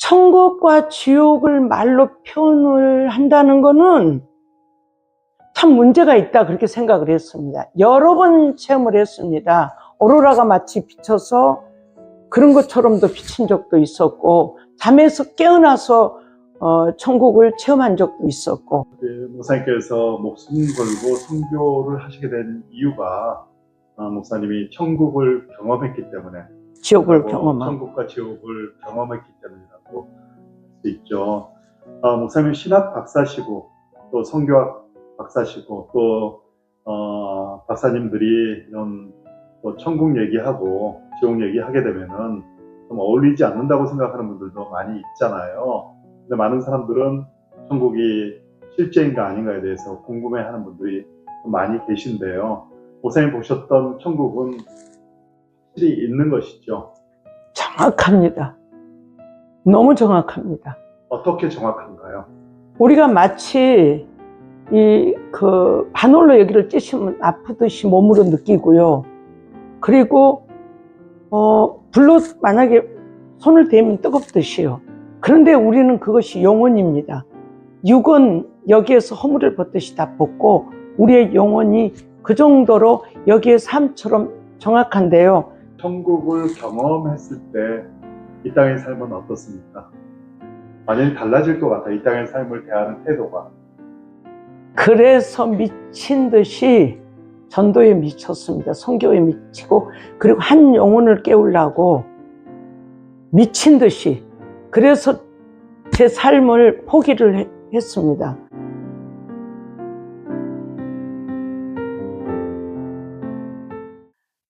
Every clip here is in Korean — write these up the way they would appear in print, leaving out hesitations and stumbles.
천국과 지옥을 말로 표현을 한다는 거는 참 문제가 있다, 그렇게 생각을 했습니다. 여러 번 체험을 했습니다. 오로라가 마치 비쳐서 그런 것처럼도 비친 적도 있었고, 잠에서 깨어나서 천국을 체험한 적도 있었고. 목사님께서 목숨 걸고 선교를 하시게 된 이유가 목사님이 천국을 경험했기 때문에, 지옥을 경험하고 천국과 지옥을 경험했기 때문이라고 할 수 있죠. 목사님 신학 박사시고 또 선교학 박사시고 또 박사님들이 이런 또 천국 얘기하고 지옥 얘기하게 되면은 좀 어울리지 않는다고 생각하는 분들도 많이 있잖아요. 근데 많은 사람들은 천국이 실제인가 아닌가에 대해서 궁금해하는 분들이 좀 많이 계신데요. 목사님 보셨던 천국은 확실히 있는 것이죠? 정확합니다. 너무 정확합니다. 어떻게 정확한가요? 우리가 마치 바늘로 여기를 찌시면 아프듯이 몸으로 느끼고요. 그리고 불로 만약에 손을 대면 뜨겁듯이요. 그런데 우리는 그것이 영혼입니다. 육은 여기에서 허물을 벗듯이 다 벗고 우리의 영혼이 그 정도로 여기의 삶처럼 정확한데요. 천국을 경험했을 때 이 땅의 삶은 어떻습니까? 완전히 달라질 것 같아요. 이 땅의 삶을 대하는 태도가. 그래서 미친 듯이 전도에 미쳤습니다. 선교에 미치고, 그리고 한 영혼을 깨우려고 미친 듯이. 그래서 제 삶을 포기를 했습니다.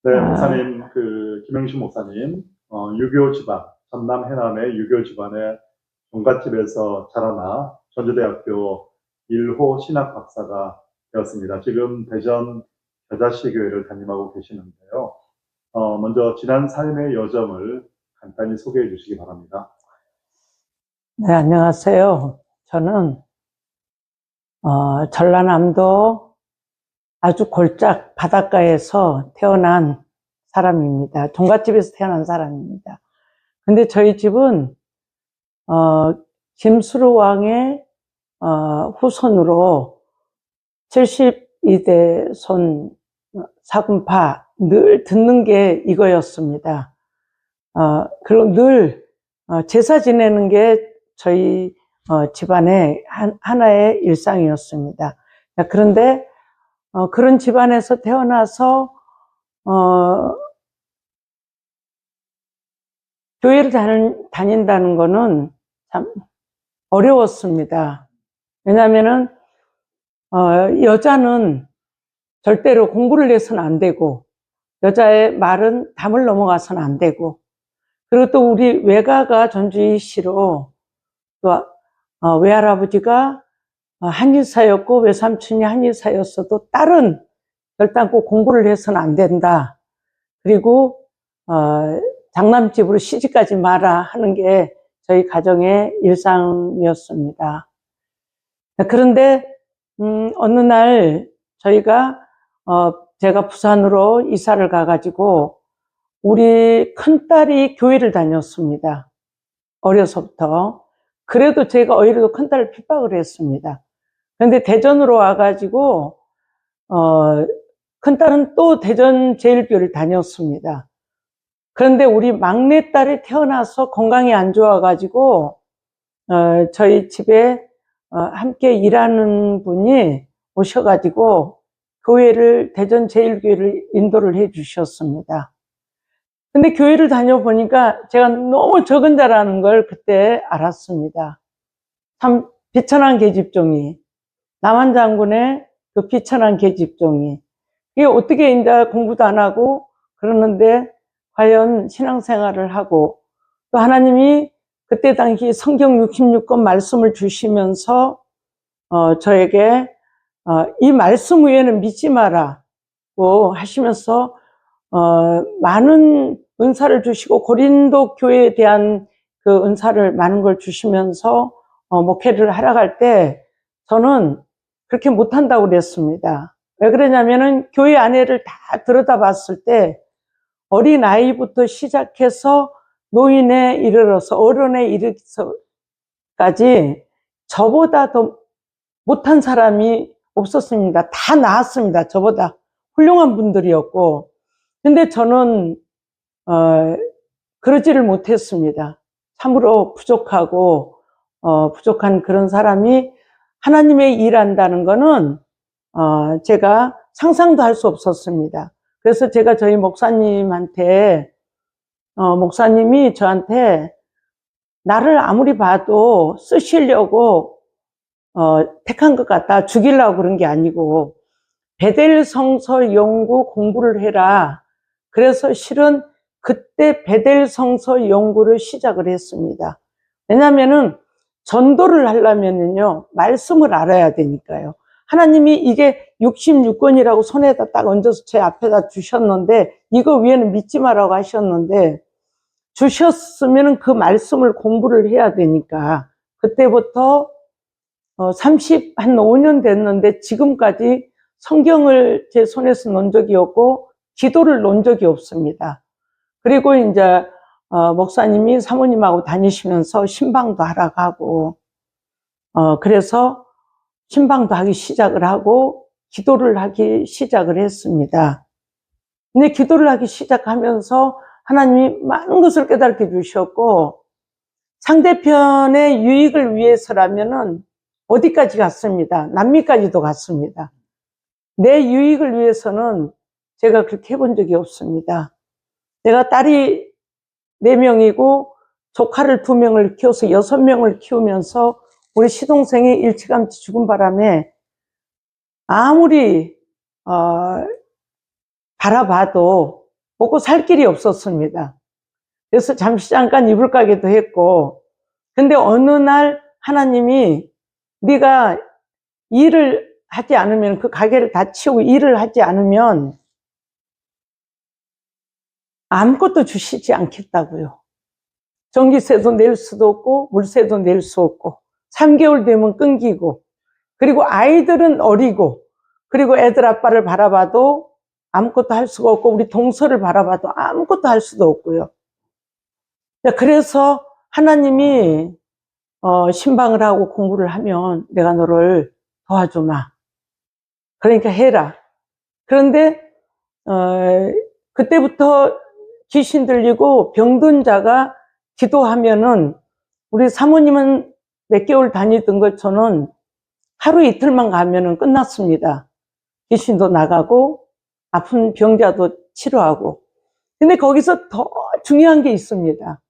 네, 목사님, 김영신 목사님, 유교 집안, 전남 해남의 유교 집안의 종갓집에서 자라나 전주대학교 1호 신학 박사가 되었습니다. 지금 대전 겨자씨교회를 담임하고 계시는데요. 먼저 지난 삶의 여정을 간단히 소개해 주시기 바랍니다. 네, 안녕하세요. 저는 전라남도 아주 골짝 바닷가에서 태어난 사람입니다. 종갓집에서 태어난 사람입니다. 근데 저희 집은 김수로 왕의 후손으로 72대 손 사군파 늘 듣는 게 이거였습니다. 그리고 늘 제사 지내는 게 저희 집안의 하나의 일상이었습니다. 그런데 그런 집안에서 태어나서 교회를 다닌다는 거는 참 어려웠습니다. 왜냐하면은 여자는 절대로 공부를 해서는 안 되고, 여자의 말은 담을 넘어가서는 안 되고, 그리고 또 우리 외가가 전주시로 또 외할아버지가 한의사였고 외삼촌이 한의사였어도 딸은 결단코 공부를 해서는 안 된다. 그리고 장남집으로 시집가지 마라 하는 게 저희 가정의 일상이었습니다. 그런데 어느 날 제가 부산으로 이사를 가가지고 우리 큰딸이 교회를 다녔습니다. 어려서부터. 그래도 제가 오히려 큰딸을 핍박을 했습니다. 그런데 대전으로 와가지고 큰딸은 또 대전 제일교회를 다녔습니다. 그런데 우리 막내딸이 태어나서 건강이 안 좋아가지고 저희 집에 함께 일하는 분이 오셔가지고 교회를, 대전 제일교회를 인도를 해 주셨습니다. 근데 교회를 다녀보니까 제가 너무 적은 자라는 걸 그때 알았습니다. 참 비천한 계집종이, 남한장군의 그 비천한 계집종이, 이게 어떻게 이제 공부도 안 하고 그러는데 과연 신앙생활을 하고, 또 하나님이 그때 당시 성경 66권 말씀을 주시면서 저에게 이 말씀 외에는 믿지 마라고 하시면서 많은 은사를 주시고 고린도 교회에 대한 그 은사를 많은 걸 주시면서 목회를 하러 갈 때 저는 그렇게 못한다고 그랬습니다. 왜 그러냐면은 교회 안에를 다 들여다봤을 때 어린아이부터 시작해서 노인에 이르러서 어른에 이르기까지 저보다 더 못한 사람이 없었습니다. 다 나았습니다. 저보다 훌륭한 분들이었고, 근데 저는 그러지를 못했습니다. 참으로 부족하고 부족한 그런 사람이 하나님의 일한다는 거는 제가 상상도 할 수 없었습니다. 그래서 제가 저희 목사님한테 목사님이 저한테 나를 아무리 봐도 쓰시려고 택한 것 같다. 죽이려고 그런 게 아니고 베델 성서 연구 공부를 해라. 그래서 실은 그때 베델 성서 연구를 시작을 했습니다. 왜냐하면은 전도를 하려면은요, 말씀을 알아야 되니까요. 하나님이 이게 66권이라고 손에다 딱 얹어서 제 앞에다 주셨는데, 이거 위에는 믿지 말라고 하셨는데, 주셨으면 그 말씀을 공부를 해야 되니까, 그때부터 한 5년 됐는데, 지금까지 성경을 제 손에서 놓은 적이 없고, 기도를 놓은 적이 없습니다. 그리고 이제, 목사님이 사모님하고 다니시면서 신방도 하러 가고, 그래서 신방도 하기 시작을 하고, 기도를 하기 시작을 했습니다. 근데 기도를 하기 시작하면서 하나님이 많은 것을 깨닫게 주셨고, 상대편의 유익을 위해서라면은 어디까지 갔습니다. 남미까지도 갔습니다. 내 유익을 위해서는 제가 그렇게 해본 적이 없습니다. 내가 딸이 4명이고 조카를 2명을 키워서 6명을 키우면서 우리 시동생이 일찌감치 죽은 바람에 아무리 바라봐도 먹고 살 길이 없었습니다. 그래서 잠시 잠깐 이불 가게도 했고, 근데 어느 날 하나님이 네가 일을 하지 않으면, 그 가게를 다 치우고 일을 하지 않으면 아무것도 주시지 않겠다고요. 전기세도 낼 수도 없고 물세도 낼 수 없고 3개월 되면 끊기고, 그리고 아이들은 어리고, 그리고 애들 아빠를 바라봐도 아무것도 할 수가 없고, 우리 동서를 바라봐도 아무것도 할 수도 없고요. 그래서 하나님이 신방을 하고 공부를 하면 내가 너를 도와주마. 그러니까 해라. 그런데 그때부터 귀신 들리고 병든 자가 기도하면은, 우리 사모님은 몇 개월 다니던 걸 저는 하루 이틀만 가면은 끝났습니다. 귀신도 나가고 아픈 병자도 치료하고. 근데 거기서 더 중요한 게 있습니다.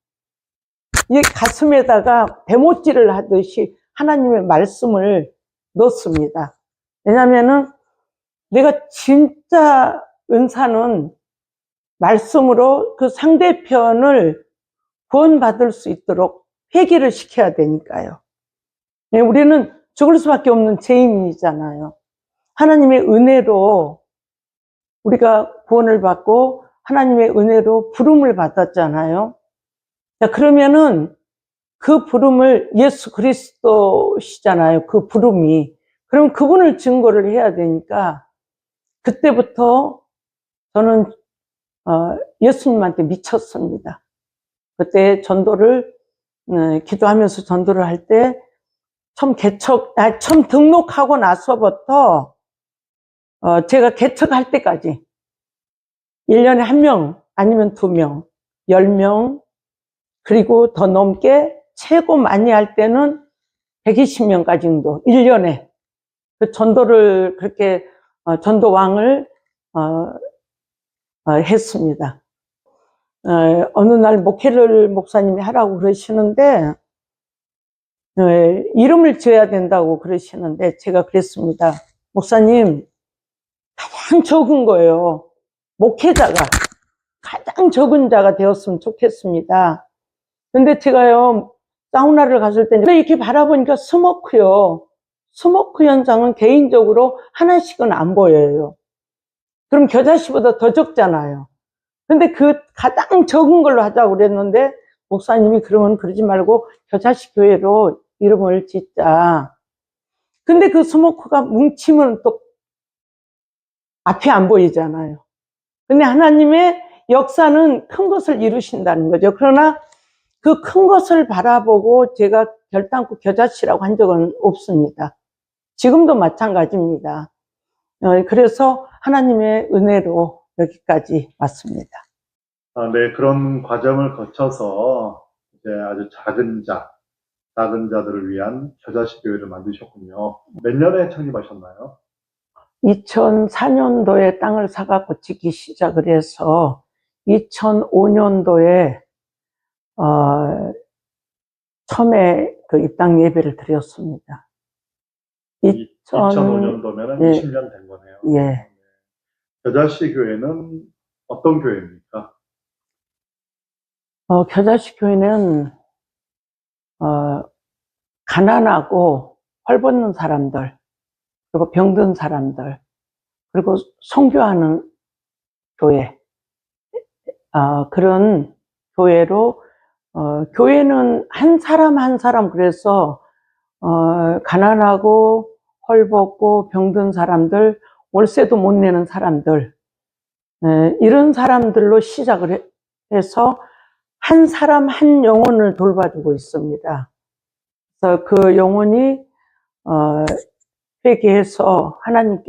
이 가슴에다가 배못질을 하듯이 하나님의 말씀을 넣습니다. 왜냐면은 내가 진짜 은사는 말씀으로 그 상대편을 구원받을 수 있도록 회개를 시켜야 되니까요. 우리는 죽을 수밖에 없는 죄인이잖아요. 하나님의 은혜로 우리가 구원을 받고 하나님의 은혜로 부름을 받았잖아요. 자, 그러면은 그 부름을, 예수 그리스도시잖아요. 그 부름이. 그럼 그분을 증거를 해야 되니까 그때부터 저는 예수님한테 미쳤습니다. 그때 전도를 기도하면서 전도를 할 때 처음 등록하고 나서부터 제가 개척할 때까지 1년에 1명 아니면 2명, 10명, 그리고 더 넘게 최고 많이 할 때는 120명까지도 1년에 그 전도를 그렇게 전도왕을 했습니다. 어느 날 목회를 목사님이 하라고 그러시는데 이름을 지어야 된다고 그러시는데 제가 그랬습니다. 목사님, 가장 적은 거예요. 목회자가 가장 적은 자가 되었으면 좋겠습니다. 근데 제가요, 사우나를 갔을 때 이렇게 바라보니까 스모크요. 스모크 현상은 개인적으로 하나씩은 안 보여요. 그럼 겨자씨보다 더 적잖아요. 근데 그 가장 적은 걸로 하자고 그랬는데 목사님이 그러면 그러지 말고 겨자씨 교회로 이름을 짓자. 근데 그 스모크가 뭉치면 또 앞이 안 보이잖아요. 근데 하나님의 역사는 큰 것을 이루신다는 거죠. 그러나 그 큰 것을 바라보고 제가 결단코 겨자씨라고 한 적은 없습니다. 지금도 마찬가지입니다. 그래서 하나님의 은혜로 여기까지 왔습니다. 네, 그런 과정을 거쳐서 이제 아주 작은 자들을 위한 겨자씨 교회를 만드셨군요. 몇 년에 창립하셨나요? 2004년도에 땅을 사갖고 짓기 시작을 해서 2005년도에 처음에 그 입당 예배를 드렸습니다. 2005년도면 예. 20년 된 거네요. 예. 겨자씨 교회는 어떤 교회입니까? 겨자씨 교회는 가난하고 헐벗는 사람들, 그리고 병든 사람들, 그리고 선교하는 교회, 그런 교회로, 교회는 한 사람 한 사람, 그래서 가난하고 헐벗고 병든 사람들, 월세도 못 내는 사람들, 이런 사람들로 시작을 해서 한 사람 한 영혼을 돌봐주고 있습니다. 그래서 그 영혼이 회개해서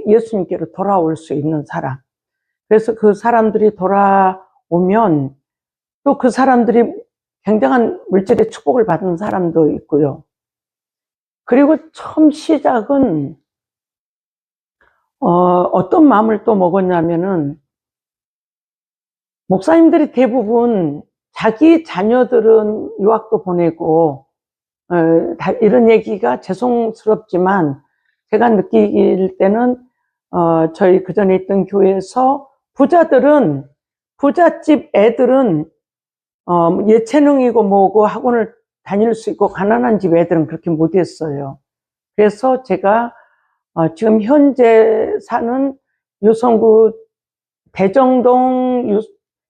예수님께로 돌아올 수 있는 사람. 그래서 그 사람들이 돌아오면 또 그 사람들이 굉장한 물질의 축복을 받은 사람도 있고요. 그리고 처음 시작은 어떤 마음을 또 먹었냐면은, 목사님들이 대부분 자기 자녀들은 유학도 보내고 이런 얘기가 죄송스럽지만 제가 느낄 때는 저희 그전에 있던 교회에서 부잣집 애들은 예체능이고 뭐고 학원을 다닐 수 있고, 가난한 집 애들은 그렇게 못했어요. 그래서 제가 지금 현재 사는 유성구 대정동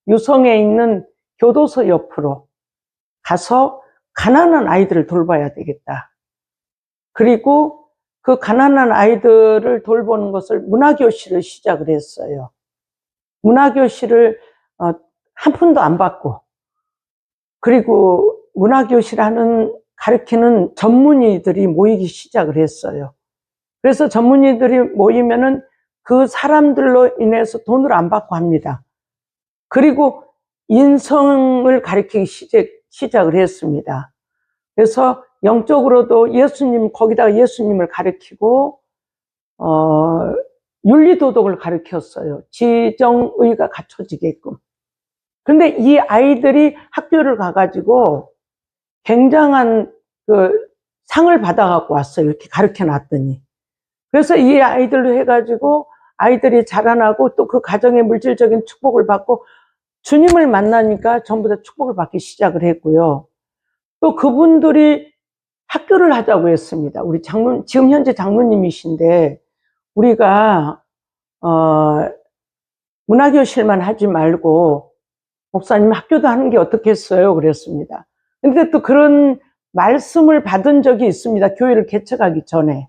유성에 있는 교도소 옆으로 가서 가난한 아이들을 돌봐야 되겠다. 그리고 그 가난한 아이들을 돌보는 것을 문화교실을 시작을 했어요. 문화교실을 한 푼도 안 받고, 그리고 문화교실 가르치는 전문의들이 모이기 시작을 했어요. 그래서 전문의들이 모이면은 그 사람들로 인해서 돈을 안 받고 합니다. 그리고 인성을 가르치기 시작을 했습니다. 그래서 영적으로도 거기다가 예수님을 가르치고, 윤리도덕을 가르쳤어요. 지정의가 갖춰지게끔. 근데 이 아이들이 학교를 가가지고 굉장한 그 상을 받아갖고 왔어요. 이렇게 가르쳐 놨더니. 그래서 이 아이들로 해가지고 아이들이 자라나고 또 그 가정의 물질적인 축복을 받고 주님을 만나니까 전부 다 축복을 받기 시작을 했고요. 또 그분들이 학교를 하자고 했습니다. 우리 지금 현재 장로님이신데, 우리가 문화교실만 하지 말고 목사님 학교도 하는 게 어떻겠어요? 그랬습니다. 근데 또 그런 말씀을 받은 적이 있습니다. 교회를 개척하기 전에.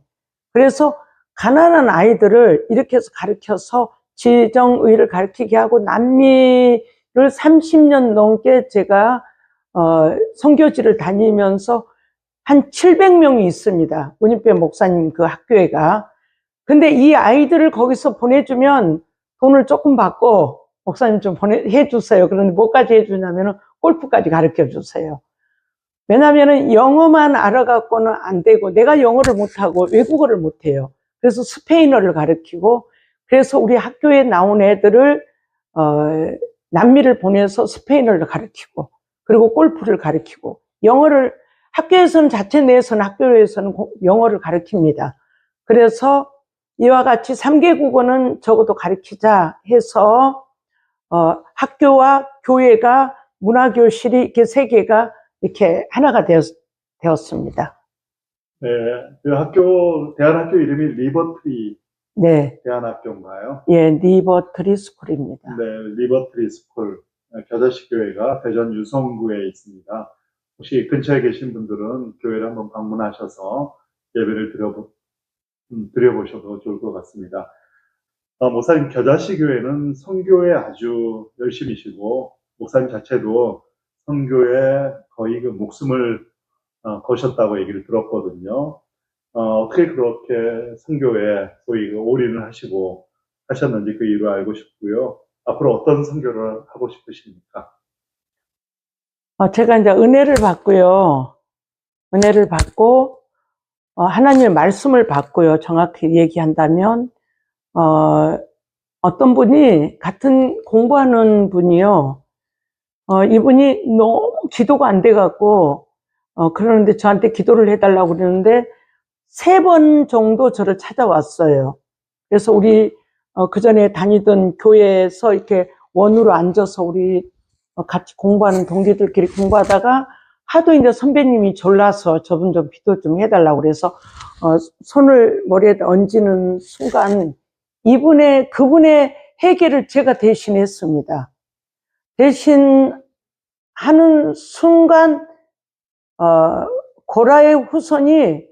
그래서 가난한 아이들을 이렇게 해서 가르쳐서 지정의를 가르치게 하고, 남미를 30년 넘게 제가 선교지를 다니면서 한 700명이 있습니다. 운임배 목사님 그 학교에가. 근데 이 아이들을 거기서 보내주면 돈을 조금 받고, 목사님 좀 해주세요. 그런데 뭐까지 해주냐면은 골프까지 가르쳐 주세요. 왜냐면은 영어만 알아갖고는 안 되고, 내가 영어를 못하고 외국어를 못해요. 그래서 스페인어를 가르치고, 그래서 우리 학교에 나온 애들을 남미를 보내서 스페인어를 가르치고, 그리고 골프를 가르치고, 영어를 학교에서는, 자체 내에서는, 학교에서는 영어를 가르칩니다. 그래서 이와 같이 3개 국어는 적어도 가르치자 해서 학교와 교회가, 문화교실이 이렇게 3개가 이렇게 하나가 되었습니다. 네, 그 대안학교 이름이 리버트리 네. 대안학교인가요? 예, 리버트리 스쿨입니다. 네, 리버트리 스쿨, 겨자씨 교회가 대전 유성구에 있습니다. 혹시 근처에 계신 분들은 교회를 한번 방문하셔서 예배를 드려보셔도 좋을 것 같습니다. 목사님, 겨자씨 교회는 선교에 아주 열심이시고, 목사님 자체도 선교에 거의 그 목숨을 거셨다고 얘기를 들었거든요. 어떻게 그렇게 선교에 소위 그 올인을 하시고 하셨는지 그 이유를 알고 싶고요. 앞으로 어떤 선교를 하고 싶으십니까? 제가 이제 은혜를 받고요. 은혜를 받고, 하나님의 말씀을 받고요. 정확히 얘기한다면, 어떤 분이, 같은 공부하는 분이요. 이분이 너무 기도가 안 돼갖고, 그러는데 저한테 기도를 해달라고 그러는데, 3번 정도 저를 찾아왔어요. 그래서 우리, 그 전에 다니던 교회에서 이렇게 원으로 앉아서 우리 같이 공부하는 동기들끼리 공부하다가 하도 이제 선배님이 졸라서 저분 좀 기도 좀 해달라고 그래서, 손을 머리에 얹는 순간, 그분의 회개를 제가 대신했습니다. 대신 하는 순간 고라의 후손이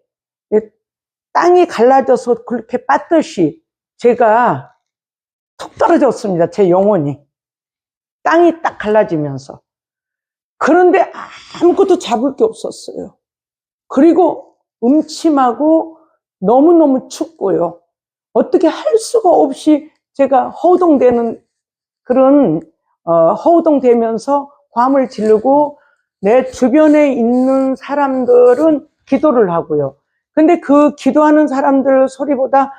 땅이 갈라져서 그렇게 빠듯이 제가 툭 떨어졌습니다. 제 영혼이 땅이 딱 갈라지면서. 그런데 아무것도 잡을 게 없었어요. 그리고 음침하고 너무너무 춥고요. 어떻게 할 수가 없이 제가 허우동되는 그런 허우동되면서 괌을 지르고 내 주변에 있는 사람들은 기도를 하고요. 근데 그 기도하는 사람들 소리보다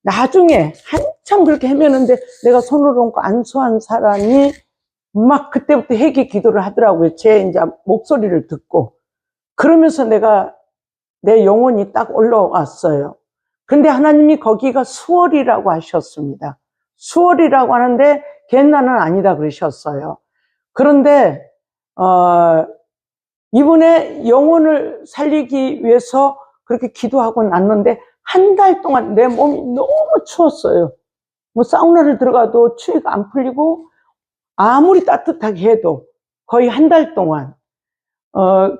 나중에 한참 그렇게 헤매는데 내가 손을 얹고 안수한 사람이 막 그때부터 회개 기도를 하더라고요. 제 이제 목소리를 듣고. 그러면서 내 영혼이 딱 올라왔어요. 근데 하나님이 거기가 수월이라고 하셨습니다. 수월이라고 하는데 겟나는 아니다 그러셨어요. 그런데 이분의 영혼을 살리기 위해서 그렇게 기도하고 났는데 한 달 동안 내 몸이 너무 추웠어요. 뭐 사우나를 들어가도 추위가 안 풀리고 아무리 따뜻하게 해도 거의 한 달 동안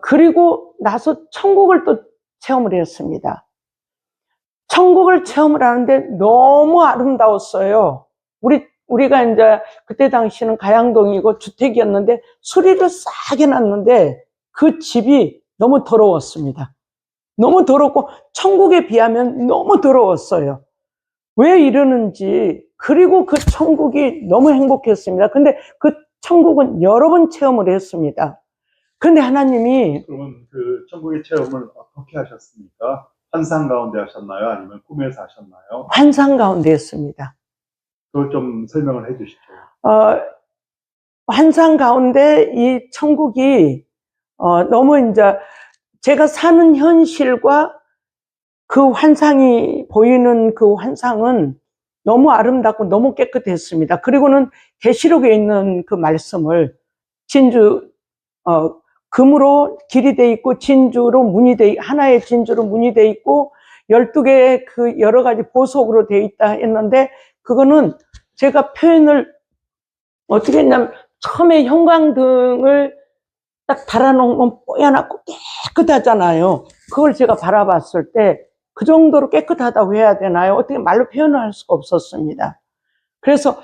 그리고 나서 천국을 또 체험을 했습니다. 천국을 체험을 하는데 너무 아름다웠어요. 우리가 이제 그때 당시는 가양동이고 주택이었는데 수리를 싹 해놨는데 그 집이 너무 더러웠습니다. 너무 더럽고 천국에 비하면 너무 더러웠어요. 왜 이러는지. 그리고 그 천국이 너무 행복했습니다. 근데 그 천국은 여러 번 체험을 했습니다. 근데 하나님이 그러면 그 천국의 체험을 어떻게 하셨습니까? 환상 가운데 하셨나요? 아니면 꿈에서 하셨나요? 환상 가운데 했습니다. 그걸 좀 설명을 해 주시죠. 환상 가운데 이 천국이 너무 이제 제가 사는 현실과 그 환상이 보이는 그 환상은 너무 아름답고 너무 깨끗했습니다. 그리고는 계시록에 있는 그 말씀을 금으로 길이 돼 있고 진주로 문이 하나의 진주로 문이 돼 있고 12개의 그 여러 가지 보석으로 돼 있다 했는데 그거는 제가 표현을 어떻게 했냐면 처음에 형광등을 딱 달아놓으면 뽀얗고 깨끗하잖아요. 그걸 제가 바라봤을 때 그 정도로 깨끗하다고 해야 되나요? 어떻게 말로 표현을 할 수가 없었습니다. 그래서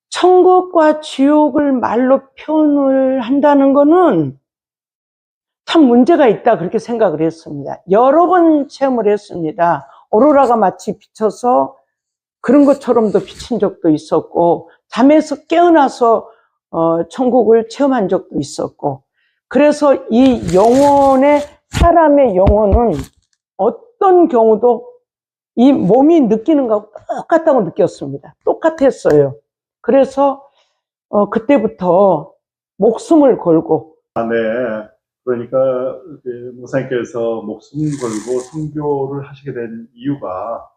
천국과 지옥을 말로 표현을 한다는 거는 참 문제가 있다 그렇게 생각을 했습니다. 여러 번 체험을 했습니다. 오로라가 마치 비쳐서 그런 것처럼도 비친 적도 있었고 잠에서 깨어나서 천국을 체험한 적도 있었고 그래서 이 사람의 영혼은 어떤 경우도 이 몸이 느끼는 것하고 똑같다고 느꼈습니다. 똑같았어요. 그래서 그때부터 목숨을 걸고 그러니까 목사님께서 목숨 걸고 선교를 하시게 된 이유가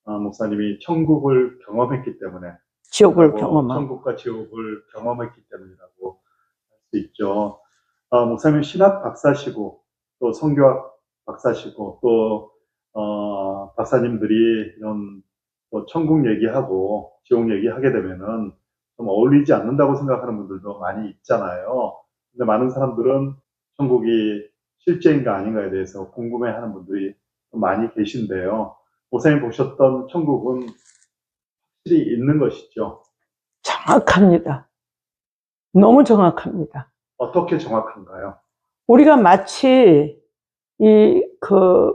목사님이 천국을 경험했기 때문에 지옥을 경험하고 천국과 지옥을 경험했기 때문이라고 할 수 있죠. 목사님 신학 박사시고 또 선교학 박사시고 또 박사님들이 이런 또 천국 얘기하고 지옥 얘기하게 되면은 좀 어울리지 않는다고 생각하는 분들도 많이 있잖아요. 근데 많은 사람들은 천국이 실제인가 아닌가에 대해서 궁금해하는 분들이 많이 계신데요. 목사님 보셨던 천국은 확실히 있는 것이죠. 정확합니다. 너무 정확합니다. 어떻게 정확한가요? 우리가 마치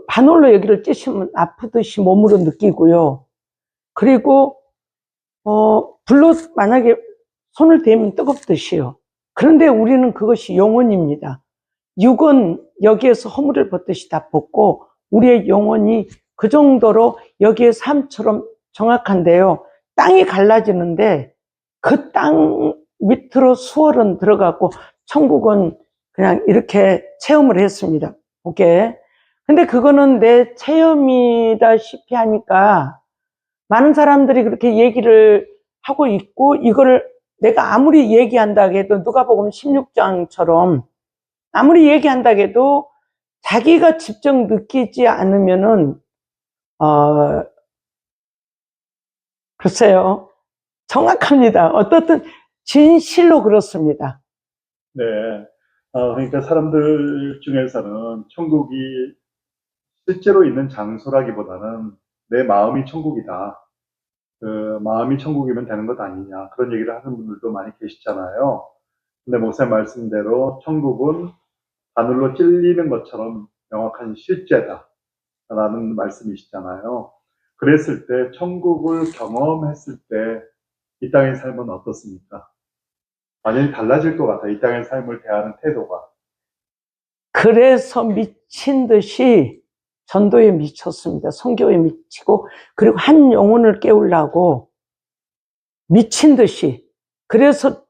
바늘로 여기를 찌시면 아프듯이 몸으로 느끼고요. 그리고, 불로 만약에 손을 대면 뜨겁듯이요. 그런데 우리는 그것이 영혼입니다. 육은 여기에서 허물을 벗듯이 다 벗고, 우리의 영혼이 그 정도로 여기에 삶처럼 정확한데요. 땅이 갈라지는데, 그 땅 밑으로 수월은 들어갔고, 천국은 그냥 이렇게 체험을 했습니다. 오케이. 근데 그거는 내 체험이다시피 하니까 많은 사람들이 그렇게 얘기를 하고 있고, 이거를 내가 아무리 얘기한다 해도 누가복음 16장처럼 아무리 얘기한다 해도 자기가 직접 느끼지 않으면은 글쎄요, 정확합니다. 어떻든 진실로 그렇습니다. 네. 그러니까 사람들 중에서는 천국이 실제로 있는 장소라기보다는 내 마음이 천국이다. 그 마음이 천국이면 되는 것 아니냐. 그런 얘기를 하는 분들도 많이 계시잖아요. 근데 목사님 말씀대로 천국은 바늘로 찔리는 것처럼 명확한 실제다. 라는 말씀이시잖아요. 그랬을 때, 천국을 경험했을 때, 이 땅의 삶은 어떻습니까? 완전히 달라질 것 같아요. 이 땅의 삶을 대하는 태도가. 그래서 미친 듯이 전도에 미쳤습니다. 선교에 미치고, 그리고 한 영혼을 깨우려고 미친 듯이. 그래서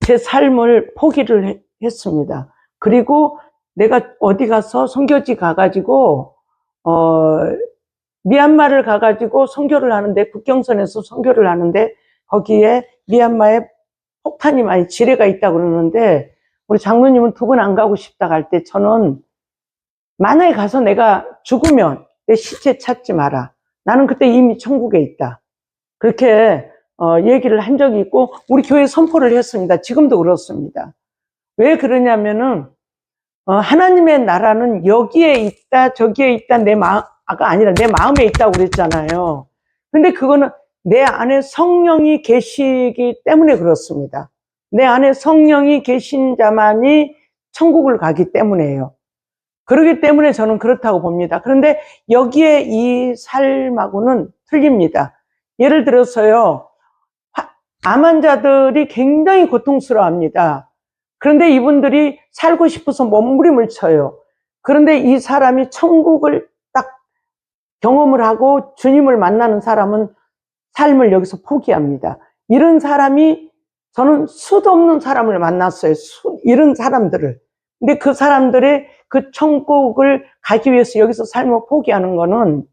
제 삶을 포기를 했습니다. 그리고 내가 어디 가서 선교지 가가지고, 미얀마를 가가지고 선교를 하는데, 국경선에서 선교를 하는데, 거기에 미얀마에 폭탄이 많이 지뢰가 있다고 그러는데, 우리 장로님은 두 분 안 가고 싶다 할 때, 저는 만약에 가서 내가 죽으면 내 시체 찾지 마라. 나는 그때 이미 천국에 있다. 그렇게 얘기를 한 적이 있고, 우리 교회 선포를 했습니다. 지금도 그렇습니다. 왜 그러냐면은 하나님의 나라는 여기에 있다 저기에 있다 내 마음에 있다고 그랬잖아요. 근데 그거는 내 안에 성령이 계시기 때문에 그렇습니다. 내 안에 성령이 계신 자만이 천국을 가기 때문에요. 그렇기 때문에 저는 그렇다고 봅니다. 그런데 여기에 이 삶하고는 틀립니다. 예를 들어서요, 암 환자들이 굉장히 고통스러워합니다. 그런데 이분들이 살고 싶어서 몸부림을 쳐요. 그런데 이 사람이 천국을 딱 경험을 하고 주님을 만나는 사람은 삶을 여기서 포기합니다. 이런 사람이, 저는 수도 없는 사람을 만났어요. 이런 사람들을. 근데 그 사람들의 그 천국을 가기 위해서 여기서 삶을 포기하는 거는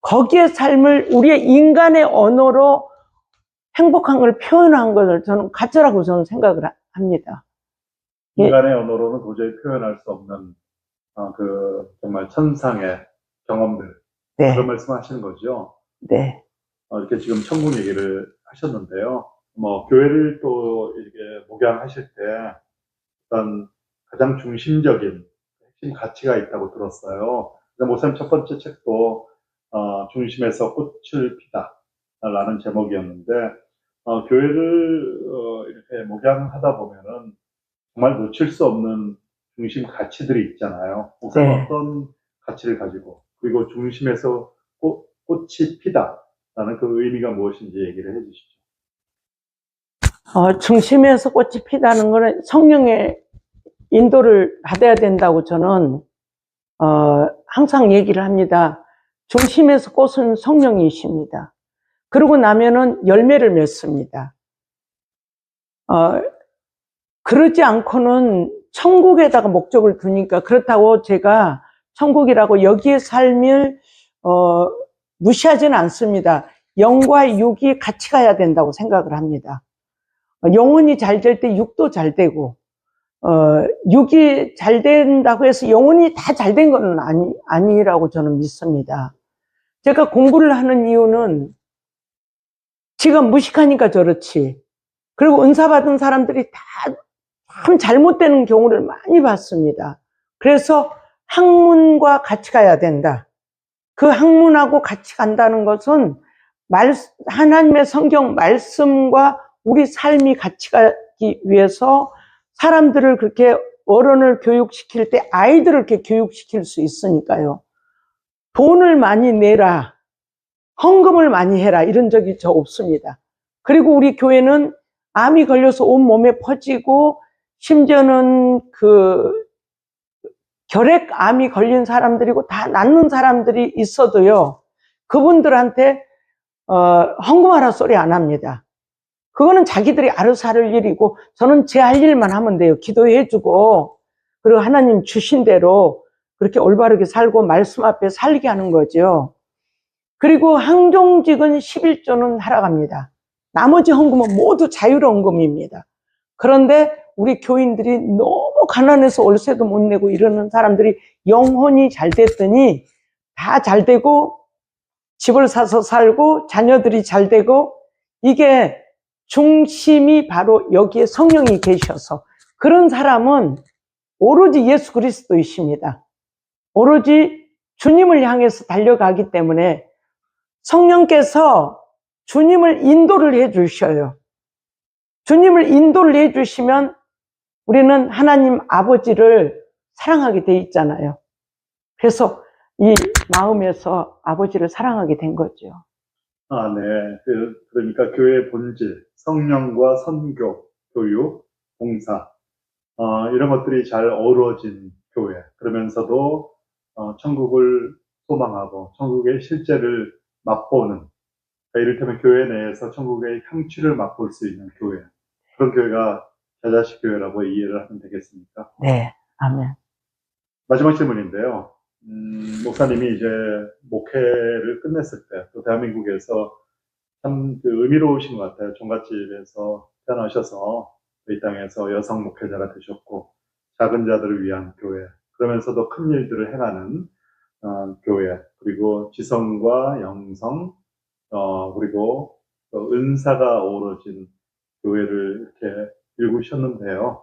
거기에 삶을 우리의 인간의 언어로 행복한 걸 표현한 것을 저는 가짜라고 저는 생각을 합니다. 인간의 언어로는 도저히 표현할 수 없는 정말 천상의 경험들. 네. 그런 말씀 하시는 거죠. 네. 이렇게 지금 천국 얘기를 하셨는데요. 교회를 또 이렇게 목양하실 때 어떤 가장 중심적인 핵심 가치가 있다고 들었어요. 목사님 첫 번째 책도 중심에서 꽃을 피다 라는 제목이었는데 교회를 이렇게 목양하다 보면은 정말 놓칠 수 없는 중심 가치들이 있잖아요. 목사님 네. 어떤 가치를 가지고 그리고 중심에서 꽃이 피다 라는 그 의미가 무엇인지 얘기를 해주시죠. 중심에서 꽃이 피다는 거는 성령의 인도를 받아야 된다고 저는 항상 얘기를 합니다. 중심에서 꽃은 성령이십니다. 그러고 나면은 열매를 맺습니다. 그러지 않고는 천국에다가 목적을 두니까, 그렇다고 제가 천국이라고 여기에 삶을 무시하지는 않습니다. 영과 육이 같이 가야 된다고 생각을 합니다. 영혼이 잘 될 때 육도 잘 되고, 육이 잘 된다고 해서 영혼이 다 잘 된 건 아니라고 저는 믿습니다. 제가 공부를 하는 이유는 지가 무식하니까 저렇지. 그리고 은사 받은 사람들이 다 참 잘못되는 경우를 많이 봤습니다. 그래서 학문과 같이 가야 된다. 그 학문하고 같이 간다는 것은 하나님의 성경 말씀과 우리 삶이 같이 가기 위해서 사람들을 그렇게 어른을 교육시킬 때 아이들을 이렇게 교육시킬 수 있으니까요. 돈을 많이 내라, 헌금을 많이 해라 이런 적이 저 없습니다. 그리고 우리 교회는 암이 걸려서 온 몸에 퍼지고 심지어는 그 결핵암이 걸린 사람들이고 다 낫는 사람들이 있어도요, 그분들한테 헌금하라 소리 안 합니다. 그거는 자기들이 알아서 할 일이고 저는 제 할 일만 하면 돼요. 기도해주고 그리고 하나님 주신 대로 그렇게 올바르게 살고 말씀 앞에 살게 하는 거죠. 그리고 항종직은 11조는 하락합니다. 나머지 헌금은 모두 자율헌금입니다. 그런데 우리 교인들이 너무 가난해서 월세도 못 내고 이러는 사람들이 영혼이 잘 됐더니 다 잘 되고 집을 사서 살고 자녀들이 잘 되고, 이게 중심이 바로 여기에 성령이 계셔서 그런 사람은 오로지 예수 그리스도이십니다. 오로지 주님을 향해서 달려가기 때문에 성령께서 주님을 인도를 해 주셔요. 주님을 인도를 해 주시면 우리는 하나님 아버지를 사랑하게 돼 있잖아요. 그래서 이 마음에서 아버지를 사랑하게 된 거죠. 네. 그러니까 교회의 본질, 성령과 선교, 교육, 봉사, 이런 것들이 잘 어우러진 교회. 그러면서도, 천국을 소망하고, 천국의 실제를 맛보는, 그러니까 이를테면 교회 내에서 천국의 향취를 맛볼 수 있는 교회. 그런 교회가 자자식 교회라고 이해를 하면 되겠습니까? 네, 아멘. 마지막 질문인데요. 목사님이 이제 목회를 끝냈을 때, 또 대한민국에서 참 의미로우신 것 같아요. 종갓집에서 태어나셔서 이 땅에서 여성 목회자가 되셨고, 작은 자들을 위한 교회, 그러면서도 큰 일들을 행하는 교회, 그리고 지성과 영성, 그리고 은사가 어우러진 교회를 이렇게 일구셨는데요.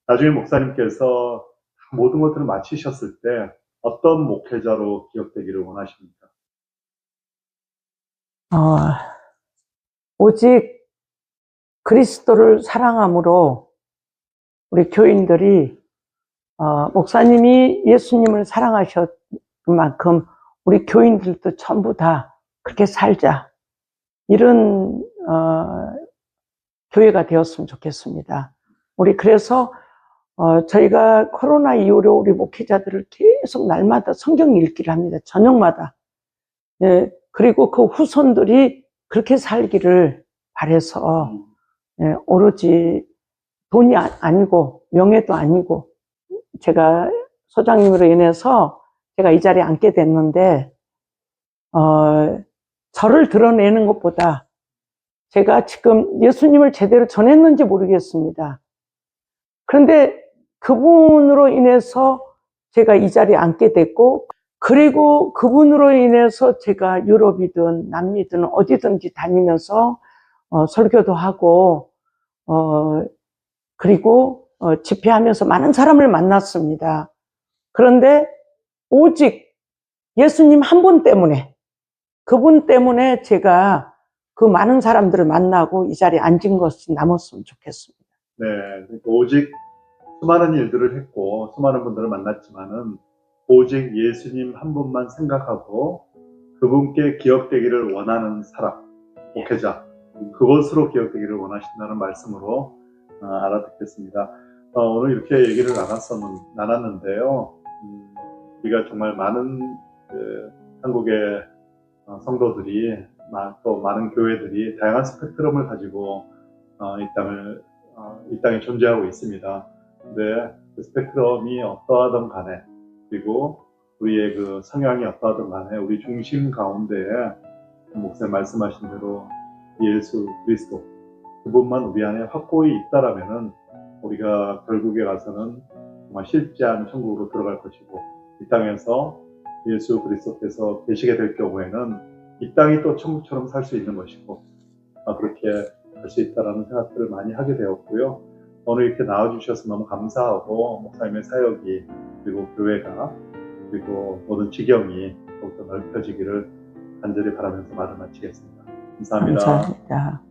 나중에 목사님께서 모든 것들을 마치셨을 때 어떤 목회자로 기억되기를 원하십니까? 오직 그리스도를 사랑함으로 우리 교인들이 목사님이 예수님을 사랑하셨 만큼 우리 교인들도 전부 다 그렇게 살자, 이런 교회가 되었으면 좋겠습니다. 우리 그래서 저희가 코로나 이후로 우리 목회자들을 계속 날마다 성경 읽기를 합니다. 저녁마다. 예, 그리고 그 후손들이 그렇게 살기를 바래서, 예, 오로지 돈이 아니고 명예도 아니고, 제가 소장님으로 인해서 제가 이 자리에 앉게 됐는데 저를 드러내는 것보다 제가 지금 예수님을 제대로 전했는지 모르겠습니다. 그런데 그분으로 인해서 제가 이 자리에 앉게 됐고, 그리고 그분으로 인해서 제가 유럽이든 남미든 어디든지 다니면서 설교도 하고 그리고 집회하면서 많은 사람을 만났습니다. 그런데 오직 예수님 한 분 때문에, 그분 때문에 제가 그 많은 사람들을 만나고 이 자리에 앉은 것이 남았으면 좋겠습니다. 네, 그러니까 오직 수많은 일들을 했고 수많은 분들을 만났지만은 오직 예수님 한 분만 생각하고 그분께 기억되기를 원하는 사람, 목회자, 그것으로 기억되기를 원하신다는 말씀으로 알아듣겠습니다. 오늘 이렇게 얘기를 나눴는데요. 우리가 정말 많은 한국의 성도들이, 또 많은 교회들이 다양한 스펙트럼을 가지고 이 땅에 존재하고 있습니다. 근데 그 스펙트럼이 어떠하든 간에, 그리고 우리의 그 성향이 어떠하든 간에 우리 중심 가운데에 목사님 말씀하신 대로 예수 그리스도 그분만 우리 안에 확고히 있다라면은 우리가 결국에 가서는 정말 실제한 천국으로 들어갈 것이고, 이 땅에서 예수 그리스도께서 계시게 될 경우에는 이 땅이 또 천국처럼 살 수 있는 것이고, 그렇게 할 수 있다라는 생각들을 많이 하게 되었고요. 오늘 이렇게 나와주셔서 너무 감사하고, 목사님의 사역이, 그리고 교회가, 그리고 모든 지경이 더욱더 넓혀지기를 간절히 바라면서 말을 마치겠습니다. 감사합니다. 감사합니다.